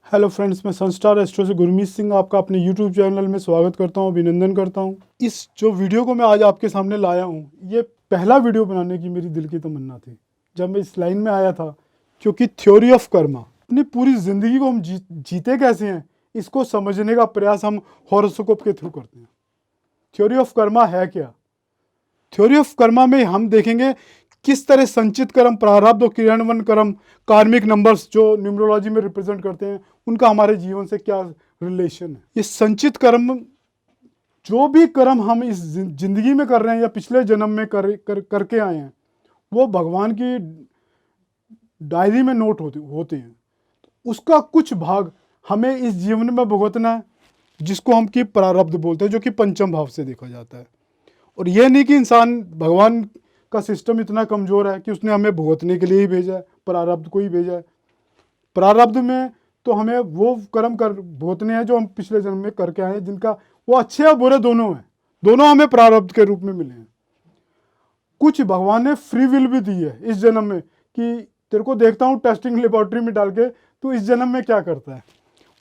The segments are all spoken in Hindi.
हेलो फ्रेंड्स, मैं सनस्टार एस्ट्रो से गुरमीत सिंह आपका अपने यूट्यूब चैनल में स्वागत करता हूं, अभिनंदन करता हूं। इस जो वीडियो को मैं आज आपके सामने लाया हूं, ये पहला वीडियो बनाने की मेरी दिल की तमन्ना थी जब मैं इस लाइन में आया था, क्योंकि थ्योरी ऑफ कर्मा, अपनी पूरी ज़िंदगी को हम जीते कैसे हैं इसको समझने का प्रयास हम हॉरोस्कोप के थ्रू करते हैं। थ्योरी ऑफ कर्मा है क्या? थ्योरी ऑफ कर्मा में हम देखेंगे किस तरह संचित कर्म, प्रारब्ध और क्रियान्वयन कर्म, कार्मिक नंबर्स जो न्यूमरोलॉजी में रिप्रेजेंट करते हैं, उनका हमारे जीवन से क्या रिलेशन है। ये संचित कर्म, जो भी कर्म हम इस जिंदगी में कर रहे हैं या पिछले जन्म में करके आए हैं, वो भगवान की डायरी में नोट होते हैं। उसका कुछ भाग हमें इस जीवन में भुगतना है, जिसको हम की प्रारब्ध बोलते हैं, जो कि पंचम भाव से देखा जाता है। और यह नहीं कि इंसान, भगवान का सिस्टम इतना कमज़ोर है कि उसने हमें भुगतने के लिए ही भेजा है, प्रारब्ध को ही भेजा है। प्रारब्ध में तो हमें वो कर्म भुगतने हैं जो हम पिछले जन्म में करके आए हैं, जिनका वो अच्छे और बुरे दोनों हैं, दोनों हमें प्रारब्ध के रूप में मिले हैं। कुछ भगवान ने फ्री विल भी दी है इस जन्म में कि तेरे को देखता हूँ टेस्टिंग लेबोरेटरी में डाल के तू इस जन्म में क्या करता है।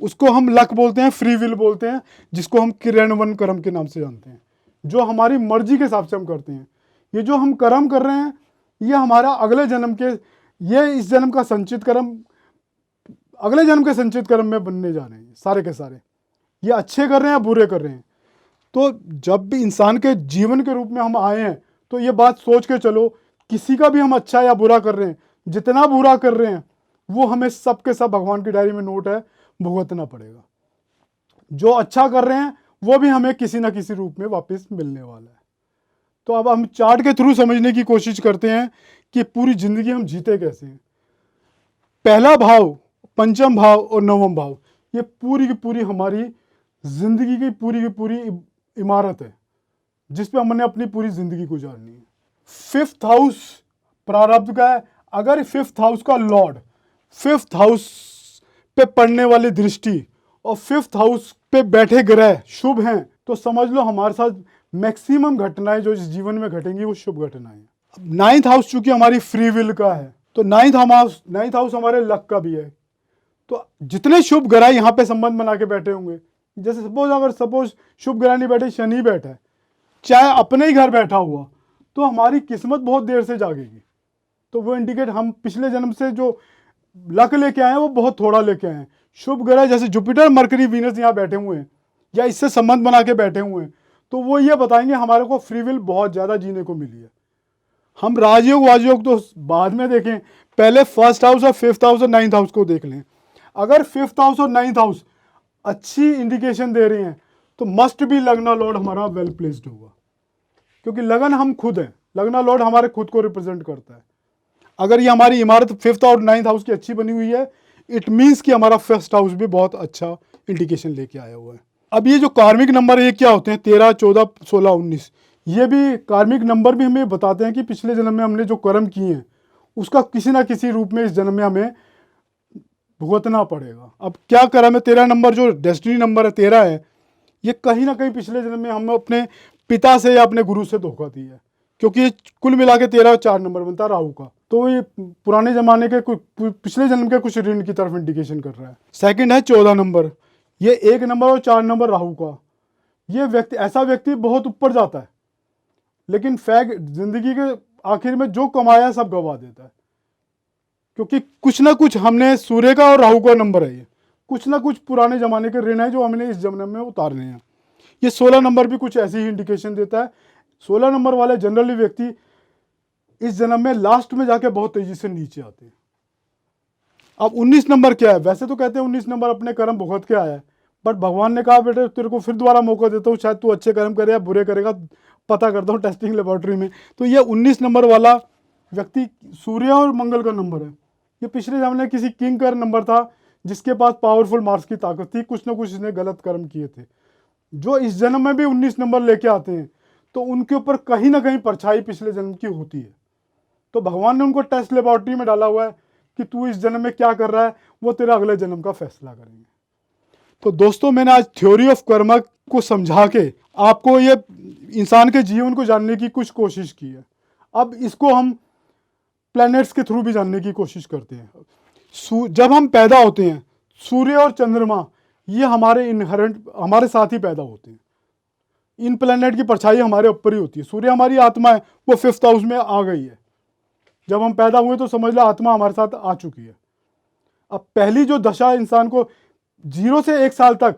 उसको हम लक बोलते हैं, फ्री विल बोलते हैं, जिसको हम क्रियान्वयन कर्म के नाम से जानते हैं, जो हमारी मर्जी के हिसाब से हम करते हैं। ये जो हम कर्म कर रहे हैं, ये हमारा अगले जन्म के, ये इस जन्म का संचित कर्म अगले जन्म के संचित कर्म में बनने जा रहे हैं सारे के सारे। ये अच्छे कर रहे हैं या बुरे कर रहे हैं। तो जब भी इंसान के जीवन के रूप में हम आए हैं, तो ये बात सोच के चलो, किसी का भी हम अच्छा या बुरा कर रहे हैं, जितना बुरा कर रहे हैं वो हमें सब के सब भगवान की डायरी में नोट है, भुगतना पड़ेगा। जो अच्छा कर रहे हैं वो भी हमें किसी ना किसी रूप में वापस मिलने वाला है। तो अब हम चार्ट के थ्रू समझने की कोशिश करते हैं कि पूरी जिंदगी हम जीते कैसे हैं। पहला भाव, पंचम भाव और नवम भाव, ये पूरी की पूरी हमारी जिंदगी की पूरी इमारत है, जिस पे हमने अपनी पूरी जिंदगी गुजारनी है। फिफ्थ हाउस प्रारब्ध का है। अगर फिफ्थ हाउस का लॉर्ड फिफ्थ हाउस पे पड़ने वाली दृष्टि और फिफ्थ हाउस पे बैठे ग्रह शुभ हैं, तो समझ लो हमारे साथ मैक्सिमम घटनाएं जो इस जीवन में घटेंगी वो शुभ घटनाएं। अब नाइन्थ हाउस चूंकि हमारी फ्री विल का है, तो नाइन्थ हाउस हमारे लक का भी है। तो जितने शुभ ग्रह यहाँ पे संबंध बना के बैठे होंगे, जैसे सपोज शुभ ग्रह नहीं बैठे, शनि बैठा है, चाहे अपने ही घर बैठा हुआ, तो हमारी किस्मत बहुत देर से जागेगी। तो वो इंडिकेट हम पिछले जन्म से जो लक लेके आए हैं वो बहुत थोड़ा लेके आए हैं। शुभ ग्रह जैसे जुपिटर, मरकरी, वीनस यहाँ बैठे हुए हैं या इससे संबंध बना के बैठे हुए हैं, तो वो ये बताएंगे हमारे को फ्री विल बहुत ज़्यादा जीने को मिली है। हम राजयोग वाजयोग तो बाद में देखें, पहले फर्स्ट हाउस और फिफ्थ हाउस और नाइन्थ हाउस को देख लें। अगर फिफ्थ हाउस और नाइन्थ हाउस अच्छी इंडिकेशन दे रहे हैं, तो मस्ट भी लगना लॉर्ड हमारा वेल प्लेस्ड होगा, क्योंकि लगन हम खुद हैं, लगना लॉर्ड हमारे खुद को रिप्रेजेंट करता है। अगर ये हमारी इमारत फिफ्थ और नाइन्थ हाउस की अच्छी बनी हुई है, इट मीन्स कि हमारा फर्स्ट हाउस भी बहुत अच्छा इंडिकेशन लेके आया हुआ है। अब ये जो कार्मिक नंबर ये क्या होते हैं, 13, 14, 16, 19, ये भी कार्मिक नंबर भी हमें बताते हैं कि पिछले जन्म में हमने जो कर्म किए हैं उसका किसी ना किसी रूप में इस जन्म में हमें भुगतना पड़ेगा। अब क्या कर्म है, 13 नंबर जो डेस्टिनी नंबर है, 13 है, ये कहीं ना कहीं पिछले जन्म में हम अपने पिता से या अपने गुरु से धोखा दी है, क्योंकि ये कुल मिला के 13 और 4 नंबर बनता है राहु का। तो ये पुराने जमाने के पिछले जन्म के कुछ ऋण की तरफ इंडिकेशन कर रहा है। सेकंड है 14 नंबर, ये 1 नंबर और 4 नंबर राहु का। ये व्यक्ति, ऐसा व्यक्ति बहुत ऊपर जाता है, लेकिन जिंदगी के आखिर में जो कमाया सब गवा देता है, क्योंकि कुछ ना कुछ हमने सूर्य का और राहु का नंबर है, ये कुछ ना कुछ पुराने जमाने के ऋण है जो हमने इस जन्म में उतारने हैं। ये 16 नंबर भी कुछ ऐसी ही इंडिकेशन देता है। 16 नंबर वाले जनरली व्यक्ति इस जन्म में लास्ट में जाके बहुत तेजी से नीचे आते हैं। अब 19 नंबर क्या है? वैसे तो कहते हैं 19 नंबर अपने कर्म भुगत के आया है, बट भगवान ने कहा बेटे तेरे को फिर दोबारा मौका देता हूँ, शायद तू अच्छे कर्म करे या बुरे करेगा, पता करता हूँ टेस्टिंग लेबोरेटरी में। तो ये 19 नंबर वाला व्यक्ति सूर्य और मंगल का नंबर है। ये पिछले जन्म में किसी किंग का नंबर था, जिसके पास पावरफुल मार्क्स की ताकत थी, कुछ ना कुछ इसने गलत कर्म किए थे। जो इस जन्म में भी 19 नंबर लेके आते हैं, तो उनके ऊपर कहीं ना कहीं परछाई पिछले जन्म की होती है। तो भगवान ने उनको टेस्ट लेबोरेटरी में डाला हुआ है कि तू इस जन्म में क्या कर रहा है, वो तेरा अगले जन्म का फैसला करेंगे। तो दोस्तों, मैंने आज थ्योरी ऑफ कर्मा को समझा के आपको ये इंसान के जीवन को जानने की कुछ कोशिश की है। अब इसको हम प्लैनेट्स के थ्रू भी जानने की कोशिश करते हैं। जब हम पैदा होते हैं, सूर्य और चंद्रमा ये हमारे इनहेरेंट हमारे साथ ही पैदा होते हैं। इन प्लेनेट की परछाई हमारे ऊपर ही होती है। सूर्य हमारी आत्मा है, वो 5th हाउस में आ गई है। जब हम पैदा हुए तो समझ लो आत्मा हमारे साथ आ चुकी है। अब पहली जो दशा इंसान को 0 से 1 साल तक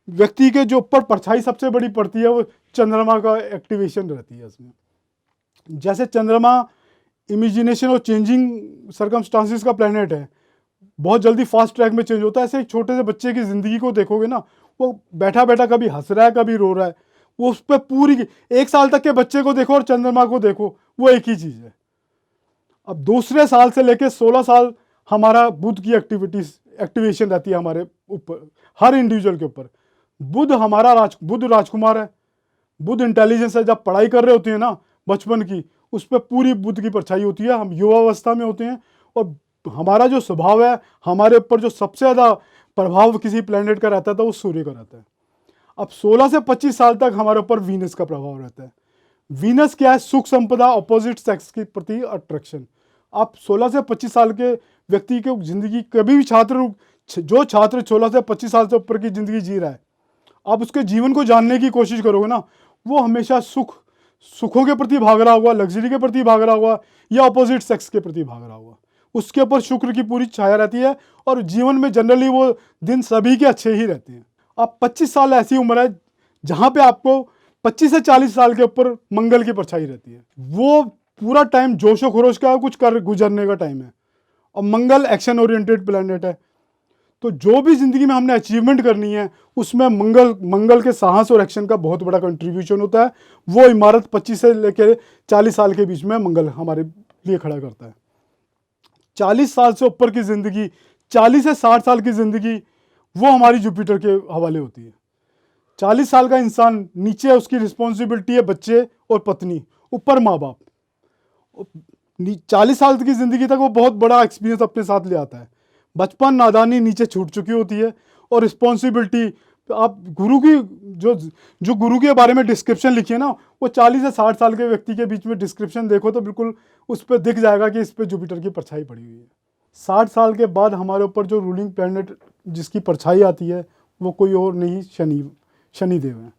व्यक्ति के जो ऊपर परछाई सबसे बड़ी पड़ती है वो चंद्रमा का एक्टिवेशन रहती है इसमें। जैसे चंद्रमा इमेजिनेशन और चेंजिंग सर्कमस्टांसिस का प्लेनेट है, बहुत जल्दी फास्ट ट्रैक में चेंज होता है। ऐसे एक छोटे से बच्चे की ज़िंदगी को देखोगे ना, वो बैठा बैठा कभी हंस रहा है कभी रो रहा है, वो उस पर पूरी 1 साल तक के बच्चे को देखो और चंद्रमा को देखो, वो एक ही चीज़ है। अब दूसरे साल से लेकर 16 साल हमारा बुध की एक्टिवेशन रहती है हमारे ऊपर, हर इंडिविजुअल के ऊपर। बुध हमारा बुध राजकुमार है, बुध इंटेलिजेंस है। जब पढ़ाई कर रहे होते हैं ना बचपन की, उस पर पूरी बुध की परछाई होती है। हम युवावस्था में होते हैं और हमारा जो स्वभाव है, हमारे ऊपर जो सबसे ज़्यादा प्रभाव किसी प्लेनेट का रहता है तो वो सूर्य का रहता है। अब 16 से 25 साल तक हमारे ऊपर वीनस का प्रभाव रहता है। वीनस क्या है? सुख संपदा, ऑपोजिट सेक्स के प्रति अट्रैक्शन। आप 16 से 25 साल के व्यक्ति की जिंदगी, कभी भी जो छात्र 16 से 25 साल से ऊपर की जिंदगी जी रहा है, आप उसके जीवन को जानने की कोशिश करोगे ना, वो हमेशा सुखों के प्रति भाग रहा होगा, लग्जरी के प्रति भाग रहा होगा या अपोजिट सेक्स के प्रति भाग रहा होगा। उसके ऊपर शुक्र की पूरी छाया रहती है और जीवन में जनरली वो दिन सभी के अच्छे ही रहते हैं। अब 25 साल ऐसी उम्र है जहाँ पे आपको 25 से 40 साल के ऊपर मंगल की परछाई रहती है। वो पूरा टाइम जोशो खरोश का कुछ कर गुजरने का टाइम है और मंगल एक्शन ओरिएंटेड प्लैनेट है। तो जो भी जिंदगी में हमने अचीवमेंट करनी है उसमें मंगल के साहस और एक्शन का बहुत बड़ा कंट्रीब्यूशन होता है। वो इमारत 25 से लेकर 40 साल के बीच में मंगल हमारे लिए खड़ा करता है। 40 साल से ऊपर की जिंदगी, 40 से 60 साल की जिंदगी, वो हमारी जुपिटर के हवाले होती है। 40 साल का इंसान, नीचे उसकी रिस्पॉन्सिबिलिटी है बच्चे और पत्नी, ऊपर माँ बाप। 40 साल की जिंदगी तक वो बहुत बड़ा एक्सपीरियंस अपने साथ ले आता है। बचपन नादानी नीचे छूट चुकी होती है और रिस्पॉन्सिबिलिटी, आप गुरु की जो गुरु के बारे में डिस्क्रिप्शन लिखी है ना, वो 40 से 60 साल के व्यक्ति के बीच में डिस्क्रिप्शन देखो तो बिल्कुल उस पर दिख जाएगा कि इस पर जुपिटर की परछाई पड़ी हुई है। 60 साल के बाद हमारे ऊपर जो रूलिंग प्लैनेट जिसकी परछाई आती है वो कोई और नहीं, शनिदेव हैं।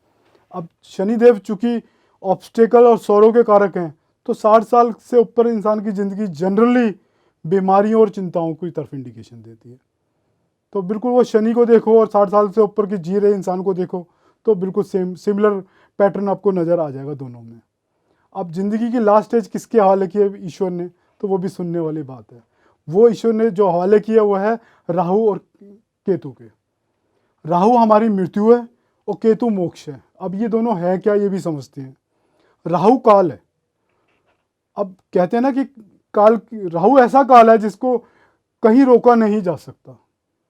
अब शनिदेव चूँकि ऑब्स्टेकल और सौरों के कारक हैं, तो 60 साल से ऊपर इंसान की ज़िंदगी जनरली बीमारियों और चिंताओं की तरफ इंडिकेशन देती है। तो बिल्कुल वो शनि को देखो और 60 साल से ऊपर के जी रहे इंसान को देखो तो बिल्कुल सिमिलर पैटर्न आपको नज़र आ जाएगा दोनों में। अब ज़िंदगी की लास्ट स्टेज किसके हवाले की है ईश्वर ने, तो वो भी सुनने वाली बात है। वो ईश्वर ने जो हवाले किया वो है राहु और केतु के। राहु हमारी मृत्यु है और केतु मोक्ष है। अब ये दोनों है क्या ये भी समझते हैं। राहु काल है। अब कहते हैं ना कि राहु ऐसा काल है जिसको कहीं रोका नहीं जा सकता।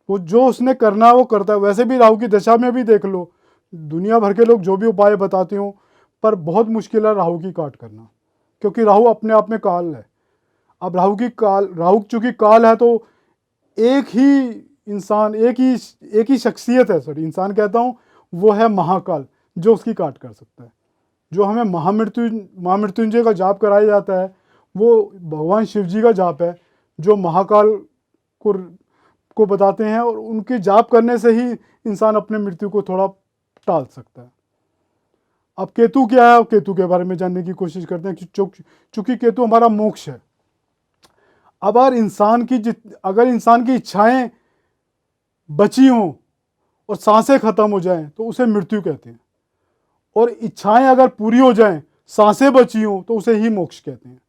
वो जो उसने करना है वो करता है। वैसे भी राहु की दशा में भी देख लो, दुनिया भर के लोग जो भी उपाय बताते हो, पर बहुत मुश्किल है राहु की काट करना, क्योंकि राहु अपने आप में काल है। अब राहु चूंकि काल है तो एक ही इंसान, एक ही शख्सियत है, सॉरी इंसान कहता हूँ, वो है महाकाल जो उसकी काट कर सकता है। जो हमें महामृत्युंजय का जाप कराया जाता है वो भगवान शिव जी का जाप है जो महाकाल को बताते हैं और उनके जाप करने से ही इंसान अपने मृत्यु को थोड़ा टाल सकता है। अब केतु क्या है, केतु के बारे में जानने की कोशिश करते हैं। चूंकि केतु हमारा मोक्ष है। अब अगर इंसान की इच्छाएं बची हों और सांसें खत्म हो जाएं तो उसे मृत्यु कहते हैं, और इच्छाएं अगर पूरी हो जाएं, सांसें बची हों, तो उसे ही मोक्ष कहते हैं,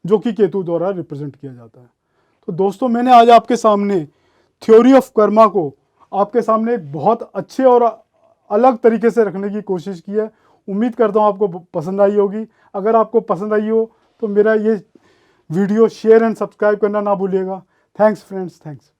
जो कि केतु द्वारा रिप्रेजेंट किया जाता है। तो दोस्तों, मैंने आज आपके सामने थ्योरी ऑफ कर्मा को आपके सामने एक बहुत अच्छे और अलग तरीके से रखने की कोशिश की है। उम्मीद करता हूँ आपको पसंद आई होगी। अगर आपको पसंद आई हो तो मेरा ये वीडियो शेयर एंड सब्सक्राइब करना ना भूलिएगा। Thanks friends, thanks.